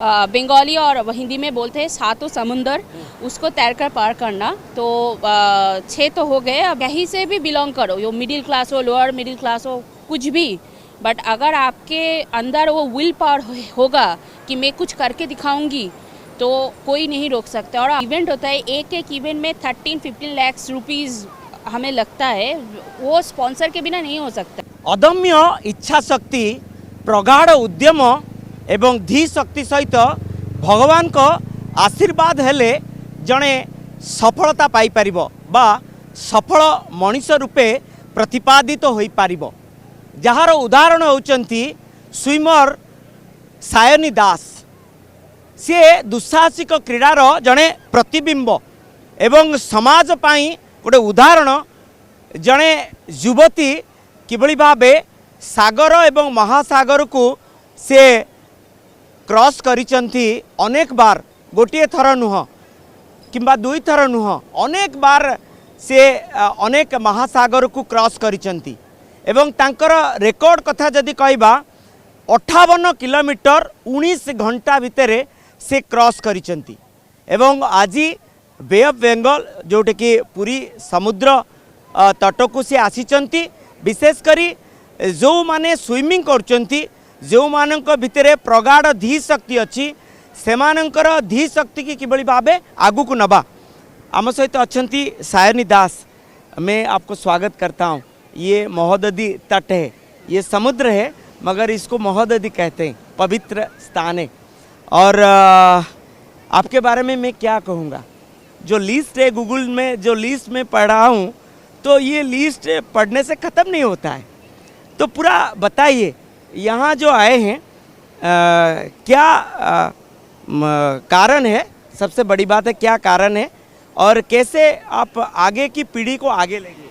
बंगाली और हिंदी में बोलते हैं सातों समुंदर, उसको तैरकर पार करना। तो 6 तो हो गए। अब कहीं से भी बिलोंग करो, यो मिडिल क्लास हो, लोअर मिडिल क्लास हो, कुछ भी, बट अगर आपके अंदर वो विल पावर होगा कि मैं कुछ करके दिखाऊंगी, तो कोई नहीं रोक सकता। और इवेंट होता है, एक एक इवेंट में 13-15 लाख रुपीज़ हमें लगता है, वो स्पॉन्सर के बिना नहीं हो सकता। अदम्य इच्छा शक्ति, प्रगाढ़ उद्यम एवं धी शक्ति सहित भगवान को आशीर्वाद हेले जड़े सफलता पाई परिबो बा सफल मनीष रूपे प्रतिपादित हो पारिबो। जार उदाहरण होचंती स्विमर सायनी दास। सी दुस्साहसिक क्रीडार जड़े प्रतिबिंब एवं समाज पाई गोटे उदाहरण। जड़े युवती किभली भावे सागर एवं महासागर को से क्रॉस करिचंती अनेक बार, गोटे थर नुह किंबा दुई थर नुह, अनेक बार से अनेक महासागर को क्रॉस करिचंती। एवं तांकर रेकॉर्ड कथा जदि कहबा 58 किलोमीटर 19 घंटा भितर से क्रॉस करिचंती। एवं आज बे ऑफ बेंगल जोटे कि पूरी समुद्र तट को से आसीचंती। विशेष करी जो माने स्विमिंग करचंती, जो मानक भितरे प्रगाढ़ धी शक्ति अच्छी, सेमानंकर धी शक्ति की किभली भावे आगु को नबा। आम सहित अच्छी सायनी दास। मैं आपको स्वागत करता हूँ। ये महोदधि तट है, ये समुद्र है, मगर इसको महोदधि कहते हैं, पवित्र स्थान है। और आपके बारे में मैं क्या कहूँगा, जो लिस्ट है गूगल में, जो लिस्ट में पढ़ा हूँ, तो ये लिस्ट पढ़ने से ख़त्म नहीं होता है। तो पूरा बताइए, यहाँ जो आए हैं क्या कारण है, सबसे बड़ी बात है क्या कारण है, और कैसे आप आगे की पीढ़ी को आगे लेंगे?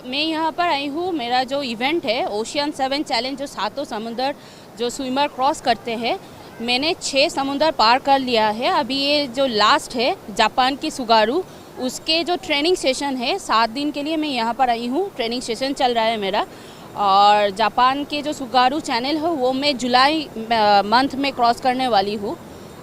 मैं यहाँ पर आई हूँ, मेरा जो इवेंट है ओशियन 7 चैलेंज, जो सातों समुंदर जो स्विमर क्रॉस करते हैं, मैंने 6 समुंदर पार कर लिया है। अभी ये जो लास्ट है जापान की सुगारू, उसके जो ट्रेनिंग सेशन है 7 दिन के लिए मैं यहाँ पर आई हूँ। ट्रेनिंग सेशन चल रहा है मेरा। और जापान के जो सुगारू चैनल है वो मैं जुलाई मंथ में क्रॉस करने वाली हूँ।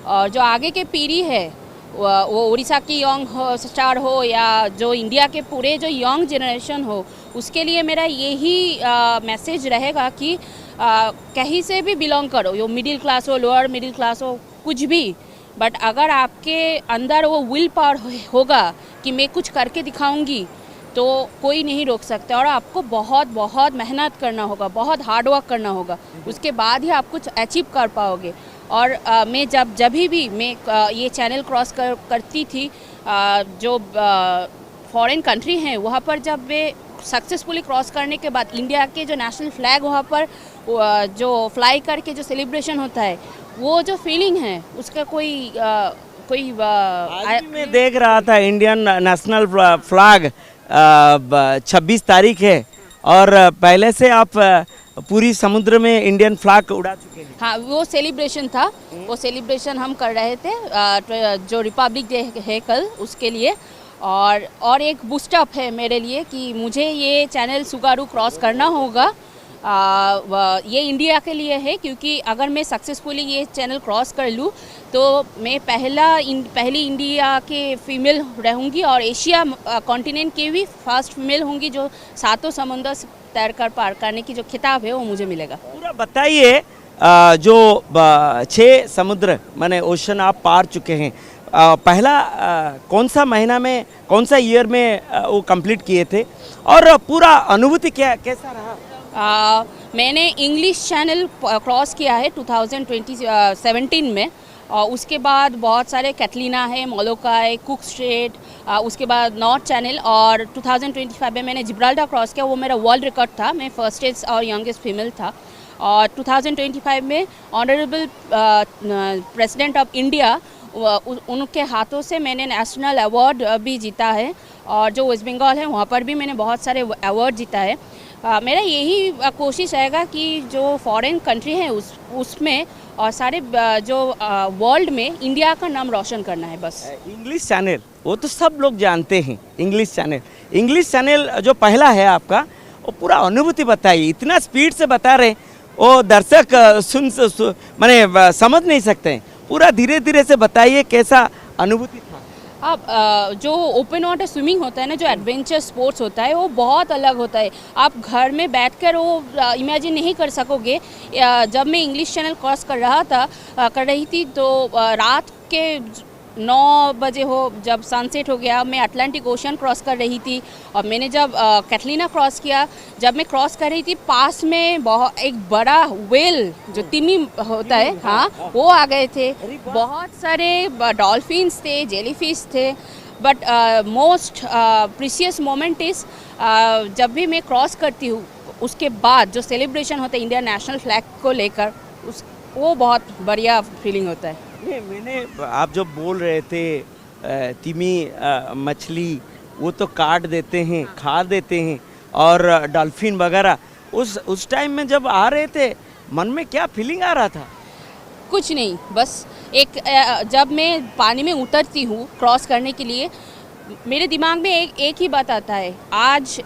और जो आगे के पीढ़ी है, वो उड़ीसा की यंग स्टार हो या जो इंडिया के पूरे जो यंग जनरेशन हो, उसके लिए मेरा यही मैसेज रहेगा कि कहीं से भी बिलोंग करो, यो मिडिल क्लास हो, लोअर मिडिल क्लास हो, कुछ भी, बट अगर आपके अंदर वो विल पावर होगा कि मैं कुछ करके दिखाऊंगी, तो कोई नहीं रोक सकता। और आपको बहुत बहुत मेहनत करना होगा, बहुत हार्ड वर्क करना होगा, उसके बाद ही आप कुछ अचीव कर पाओगे। और मैं जब भी मैं ये चैनल क्रॉस करती थी, जो फॉरेन कंट्री हैं वहाँ पर, जब वे सक्सेसफुली क्रॉस करने के बाद इंडिया के जो नेशनल फ्लैग वहाँ पर जो फ्लाई करके जो सेलिब्रेशन होता है, वो जो फीलिंग है उसका कोई आज मैं देख रहा था इंडियन नेशनल फ्लैग 26 तारीख है, और पहले से आप पूरी समुद्र में इंडियन फ्लैग उड़ा चुके हैं। हाँ, वो सेलिब्रेशन था, वो सेलिब्रेशन हम कर रहे थे जो रिपब्लिक डे है कल, उसके लिए। और एक बूस्टअप है मेरे लिए कि मुझे ये चैनल सुगारू क्रॉस करना होगा। ये इंडिया के लिए है, क्योंकि अगर मैं सक्सेसफुली ये चैनल क्रॉस कर लूँ तो मैं पहली इंडिया के फीमेल रहूँगी, और एशिया कॉन्टिनेंट की भी फर्स्ट फीमेल होंगी जो सातों समुंदर से तैरकर पार करने की जो खिताब है वो मुझे मिलेगा। पूरा बताइए, जो 6 समुद्र माने ओशन आप पार चुके हैं, पहला कौन सा महीना में, कौन सा ईयर में वो कंप्लीट किए थे, और पूरा अनुभूति कैसा रहा? मैंने इंग्लिश चैनल क्रॉस किया है 2017 में, और उसके बाद बहुत सारे कैटलीना है, मोलोका है, कुक स्ट्रेट, उसके बाद नॉर्थ चैनल, और 2025 में मैंने जिब्राल्टर क्रॉस किया, वो मेरा वर्ल्ड रिकॉर्ड था, मैं फर्स्टेस्ट और यंगेस्ट फीमेल था। और 2025 में ऑनरेबल प्रेसिडेंट ऑफ इंडिया, उनके हाथों से मैंने नेशनल अवार्ड भी जीता है, और जो वेस्ट बंगाल है वहाँ पर भी मैंने बहुत सारे अवार्ड जीता है। मेरा यही कोशिश रहेगा कि जो फॉरेन कंट्री है उसमें और सारे जो वर्ल्ड में इंडिया का नाम रोशन करना है बस। इंग्लिश चैनल वो तो सब लोग जानते हैं, इंग्लिश चैनल जो पहला है आपका, वो पूरा अनुभूति बताइए। इतना स्पीड से बता रहे, वो दर्शक माने समझ नहीं सकते हैं। पूरा धीरे धीरे से बताइए कैसा अनुभूति था। आप जो ओपन वाटर स्विमिंग होता है ना, जो एडवेंचर स्पोर्ट्स होता है, वो बहुत अलग होता है। आप घर में बैठकर वो इमेजिन नहीं कर सकोगे। जब मैं इंग्लिश चैनल क्रॉस कर रही थी तो रात के 9 बजे हो, जब सनसेट हो गया, मैं अटलांटिक ओशन क्रॉस कर रही थी। और मैंने जब कैटलीना क्रॉस किया, जब मैं क्रॉस कर रही थी, पास में बहुत एक बड़ा व्हेल जो तिमी होता है, हाँ, वो आ गए थे। बहुत सारे डॉल्फिन्स थे, जेलीफिश थे। But most precious moment is जब भी मैं क्रॉस करती हूँ, उसके बाद जो सेलिब्रेशन होता है इंडिया नेशनल फ्लैग को लेकर, वो बहुत बढ़िया फीलिंग होता है। नहीं, मैंने आप जो बोल रहे थे तिमी मछली वो तो काट देते हैं, खा देते हैं, और डॉल्फिन वगैरह, उस टाइम में जब आ रहे थे मन में क्या फीलिंग आ रहा था? कुछ नहीं, बस एक जब मैं पानी में उतरती हूँ क्रॉस करने के लिए, मेरे दिमाग में एक ही बात आता है, आज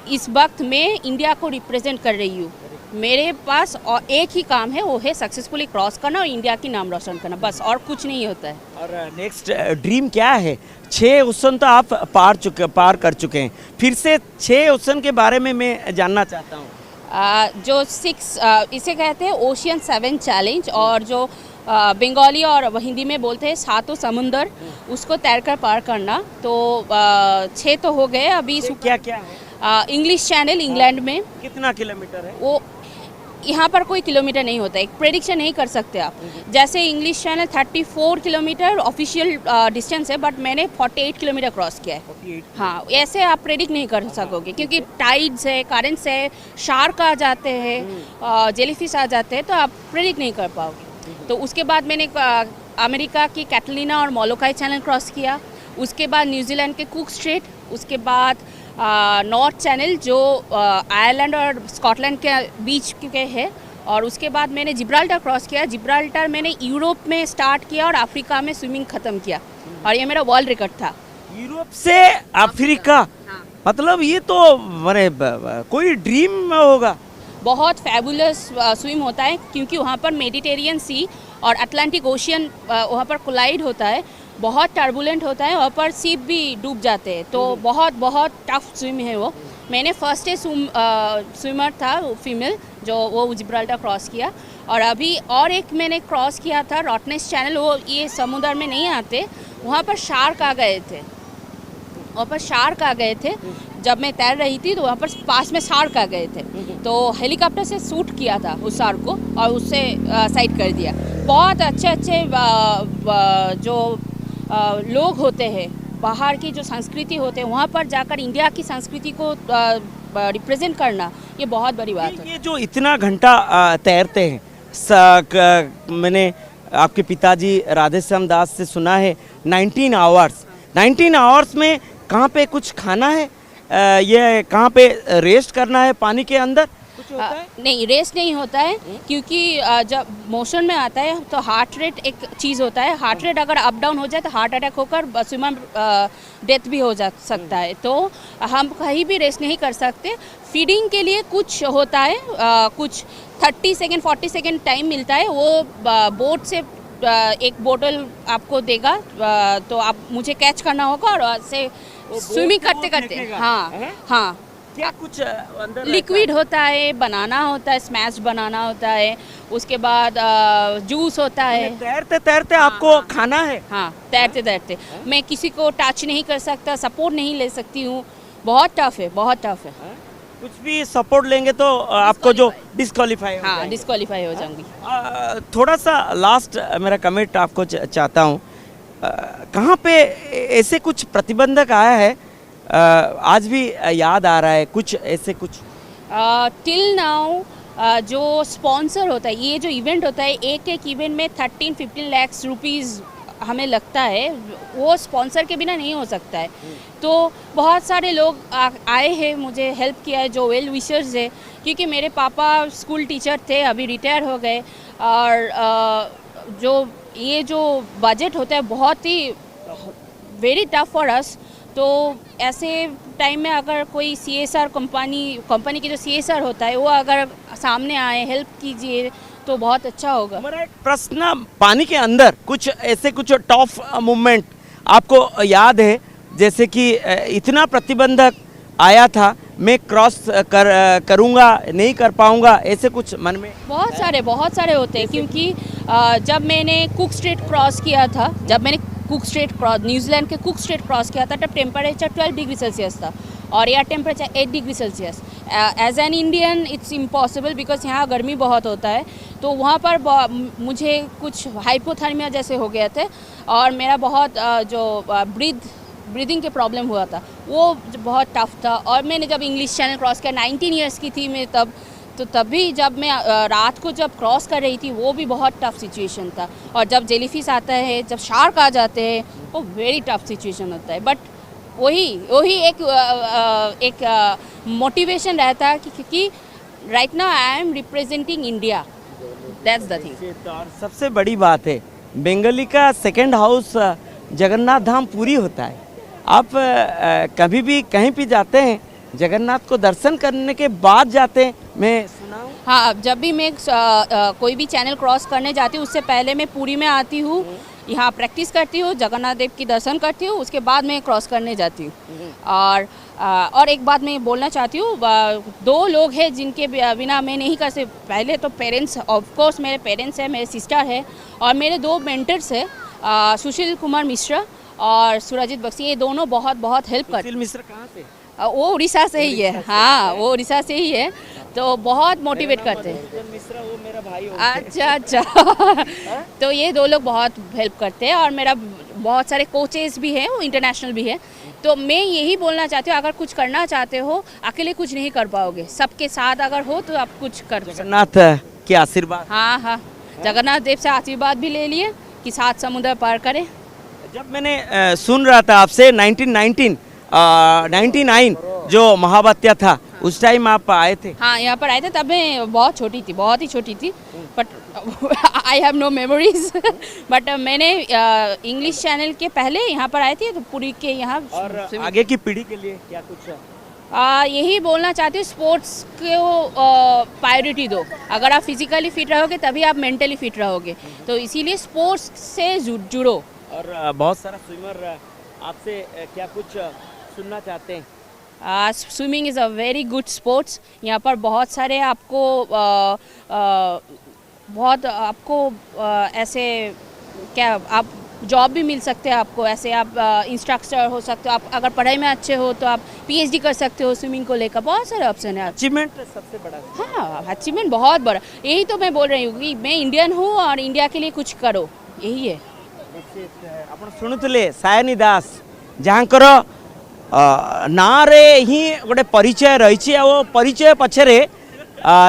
इस वक्त मैं इंडिया को रिप्रेजेंट कर रही हूँ। मेरे पास और एक ही काम है, वो है सक्सेसफुली क्रॉस करना और इंडिया की नाम रोशन करना, बस, और कुछ नहीं होता है। और नेक्स्ट ड्रीम क्या है? 6 ओशन तो आप पार कर चुके हैं, फिर से 6 ओशन के बारे में मैं जानना चाहता हूँ। जो 6 इसे कहते हैं ओशियन 7 चैलेंज, और जो बंगाली और हिंदी में बोलते हैं सातों समुंदर, उसको तैरकर पार करना। तो 6 तो हो गए अभी। क्या क्या है? इंग्लिश चैनल इंग्लैंड में। कितना किलोमीटर है वो यहाँ पर कोई किलोमीटर नहीं होता है, एक प्रेडिक्शन नहीं कर सकते आप। जैसे English channel 34 kilometre official distance है, बट मैंने 48 किलोमीटर क्रॉस किया है। 48? हाँ, ऐसे आप प्रेडिक्ट नहीं कर सकोगे, क्योंकि टाइड्स है, करेंट्स है, शार्क आ जाते हैं, जेलीफिश आ जाते हैं, तो आप प्रेडिक्ट नहीं कर पाओगे। तो उसके बाद मैंने अमेरिका की कैटलीना और मोलोकाई चैनल क्रॉस किया, उसके बाद न्यूजीलैंड के कुक स्ट्रेट, उसके बाद नॉर्थ चैनल जो आयरलैंड और स्कॉटलैंड के बीच के है, और उसके बाद मैंने जिब्राल्टर क्रॉस किया। जिब्राल्टर मैंने यूरोप में स्टार्ट किया और अफ्रीका में स्विमिंग ख़त्म किया, और ये मेरा वर्ल्ड रिकॉर्ड था। यूरोप से अफ्रीका? हाँ। मतलब ये तो माने कोई ड्रीम होगा। बहुत फैबुलस स्विम होता है, क्योंकि वहाँ पर मेडिटेरियन सी और अटलांटिक ओशियन वहाँ पर कोलाइड होता है, बहुत टर्बुलेंट होता है, वहाँ पर शिप भी डूब जाते हैं, तो बहुत बहुत टफ स्विम है वो। मैंने फर्स्ट स्विमर था फीमेल जो वो जिब्राल्टर क्रॉस किया, और अभी और एक मैंने क्रॉस किया था रॉटनेस चैनल, वो ये समुद्र में नहीं आते, वहाँ पर शार्क आ गए थे, वहाँ पर शार्क आ गए थे। जब मैं तैर रही थी तो वहाँ पर पास में शार्क आ गए थे, तो हेलीकॉप्टर से शूट किया था उस शार्क को और उससे साइड कर दिया। बहुत अच्छे अच्छे जो लोग होते हैं, बाहर की जो संस्कृति होते हैं, वहाँ पर जाकर इंडिया की संस्कृति को रिप्रेजेंट करना, ये बहुत बड़ी बात है। ये जो इतना घंटा तैरते हैं, मैंने आपके पिताजी राधेश्याम दास से सुना है 19 आवर्स। 19 आवर्स में कहाँ पे कुछ खाना है, ये कहाँ पे रेस्ट करना है पानी के अंदर? कुछ होता है? नहीं, रेस्ट नहीं होता है, क्योंकि जब मोशन में आता है तो हार्ट रेट एक चीज़ होता है। हार्ट रेट अगर अप डाउन हो जाए तो हार्ट अटैक होकर स्विमर डेथ भी हो जा सकता है, तो हम कहीं भी रेस्ट नहीं कर सकते। फीडिंग के लिए कुछ होता है, कुछ 30 सेकेंड 40 सेकेंड टाइम मिलता है, वो बोट से एक बोतल आपको देगा, तो आप मुझे कैच करना होगा और से स्विमिंग करते करते, हाँ हाँ, क्या कुछ अंदर लिक्विड होता है, बनाना होता है, स्मैश बनाना होता है, उसके बाद जूस होता है। तैरते तैरते आपको खाना है? हाँ, तैरते तैरते मैं किसी को टच नहीं कर सकता, सपोर्ट नहीं ले सकती हूँ, बहुत टफ है, बहुत टफ है। कुछ भी सपोर्ट लेंगे तो आपको जो डिस्क्वालीफाई हो हाँ, डिस्क्वालीफाई हो जाऊंगी। थोड़ा सा लास्ट मेरा कमेंट आपको चाहता हूँ, कहाँ पे ऐसे कुछ प्रतिबंधक आया है, आज भी याद आ रहा है कुछ ऐसे कुछ? टिल नाउ जो स्पॉन्सर होता है, ये जो इवेंट होता है, एक इवेंट में 13-15 लाख रुपीज़ हमें लगता है, वो स्पॉन्सर के बिना नहीं हो सकता है। तो बहुत सारे लोग आए हैं, मुझे हेल्प किया है, जो वेल विशर्स है, क्योंकि मेरे पापा स्कूल टीचर थे, अभी रिटायर हो गए, और जो ये जो बजट होता है बहुत ही वेरी टफ फॉर अस, तो ऐसे टाइम में अगर कोई CSR कंपनी की जो CSR होता है वो अगर सामने आए, हेल्प कीजिए तो बहुत अच्छा होगा। हमारा एक प्रश्न, पानी के अंदर कुछ ऐसे कुछ टफ मूवमेंट आपको याद है, जैसे कि इतना प्रतिबंधक आया था, मैं क्रॉस करूँगा नहीं कर पाऊँगा, ऐसे कुछ मन में? बहुत सारे होते हैं, क्योंकि जब मैंने कुक स्ट्रेट क्रॉस किया था, न्यूजीलैंड के कुक स्ट्रेट क्रॉस किया था, तब टेम्परेचर 12 डिग्री सेल्सियस था और यहाँ temperature 8 degree Celsius. As an Indian it's impossible, because यहाँ गर्मी बहुत होता है, तो वहाँ पर मुझे कुछ हाइपोथर्मिया जैसे हो गए थे और मेरा बहुत ब्रीदिंग के प्रॉब्लम हुआ था, वो बहुत टफ था। और मैंने जब इंग्लिश चैनल क्रॉस किया, 19 ईयर्स की थी मैं तब, तो तभी जब मैं रात को जब क्रॉस कर रही थी, वो भी बहुत टफ सिचुएशन था। और जब जेलीफिश आता है, जब शार्क आ जाते हैं, वो वेरी टफ सिचुएशन होता है। बट वही एक मोटिवेशन रहता है कि right now I am representing India, that's the thing. और सबसे बड़ी बात है, बंगाली का सेकंड हाउस जगन्नाथ धाम पूरी होता है। आप कभी भी कहीं भी जाते हैं, जगन्नाथ को दर्शन करने के बाद जाते हैं, मैं सुना हूँ। हाँ, जब भी मैं कोई भी चैनल क्रॉस करने जाती हूँ, उससे पहले मैं पुरी में आती हूँ, यहाँ प्रैक्टिस करती हूँ, जगन्नाथ देव की दर्शन करती हूँ, उसके बाद मैं क्रॉस करने जाती हूँ। और एक बात मैं बोलना चाहती हूँ, 2 लोग हैं जिनके बिना मैं नहीं कर सकती। पहले तो पेरेंट्स, ऑफ कोर्स मेरे पेरेंट्स हैं, मेरे सिस्टर है और मेरे 2 मेंटर्स हैं, सुशील कुमार मिश्रा और सुरजीत बख्शी। ये दोनों बहुत हेल्प करते हैं। सुशील मिश्रा कहाँ से? वो उड़ीसा से ही है। हाँ, वो उड़ीसा से ही है, तो बहुत मोटिवेट करते हैं। मिश्रा वो मेरा भाई हो। अच्छा तो ये 2 लोग बहुत हेल्प करते हैं और मेरा बहुत सारे कोचेस भी हैं, वो इंटरनेशनल भी है। तो मैं यही बोलना चाहती हूँ, अगर कुछ करना चाहते हो, अकेले कुछ नहीं कर पाओगे, सबके साथ अगर हो तो आप कुछ कर सकते। जगन्नाथ के आशीर्वाद। हाँ, जगन्नाथ देव से आशीर्वाद भी ले लिए कि 7 समुद्र पार करें। जब मैंने सुन रहा था आपसे 1999 जो महावात्या था, उस टाइम आप आए थे? हाँ, यहाँ पर आए थे, तब मैं बहुत छोटी थी, बहुत ही छोटी थी, but I have no memories. But मैंने इंग्लिश चैनल के पहले यहाँ पर आए थे, तो पूरी के यहाँ। और आगे की पीढ़ी के लिए क्या कुछ? यही बोलना चाहती हूँ, स्पोर्ट्स को प्रायोरिटी दो। अगर आप फिजिकली फिट रहोगे तभी आप मेंटली फिट रहोगे, तो इसीलिए स्पोर्ट्स से जुड़ो। और बहुत सारा स्विमर आपसे क्या कुछ सुनना चाहते हैं? Swimming is a very good sports. यहाँ पर बहुत सारे आपको ऐसे क्या, आप जॉब भी मिल सकते हैं आपको, ऐसे आप इंस्ट्रक्टर हो सकते हो, आप अगर पढ़ाई में अच्छे हो तो आप PhD कर सकते हो स्विमिंग को लेकर, बहुत सारे ऑप्शन है। अचीवमेंट सबसे बड़ा? हाँ, अचीवमेंट बहुत बड़ा, यही तो मैं बोल रही हूँ कि मैं इंडियन हूँ और इंडिया के लिए कुछ करो, यही है। आप शुणुले सायनी दास, जहाँकर ना रे ही गोटे परिचय रही, आ परिचय पछरे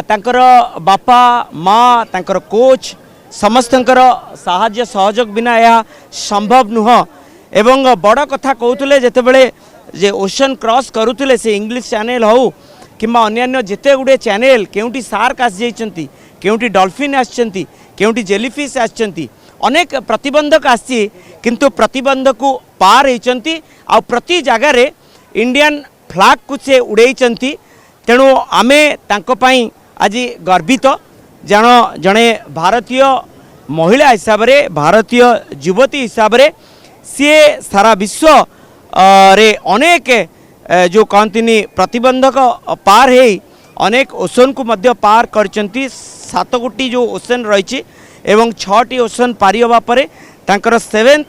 तांकर बापा माँ, तांकर कोच, समस्तंकर साहाय्य सहयोग बिना यह संभव नुह। एवं बड़ कथा कहते जितेबले जे ओशन क्रॉस करुले से इंग्लिश चैनल हो कि अन्य जिते गुड़े चैनल, केउटी सार्क आसी, केउटी डॉल्फिन आसी, केउटी जेलीफिश आसी, अनेक प्रतिबंधक आसी, किंतु प्रतिबंधक को पार होती आ प्रति जगार इंडियन फ्लैग को से उड़े। तेणु आमे तांको पाई आज गर्वित, जड़े भारतीय महिला हिसाब रे, भारतीय युवती हिसाब रे सी सारा विश्व रे अनेक जो कहती प्रतिबंधक पार है, अनेक ओशन को मध्य पार करचंती। 7 गोटी जो ओशन रही एवं 6टी ओशन पारी होगा पर तांकर 7th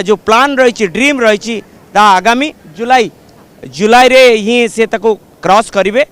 जो प्लान रही, ड्रीम रही, आगामी जुलाई रे ही से ताको क्रॉस करिवे।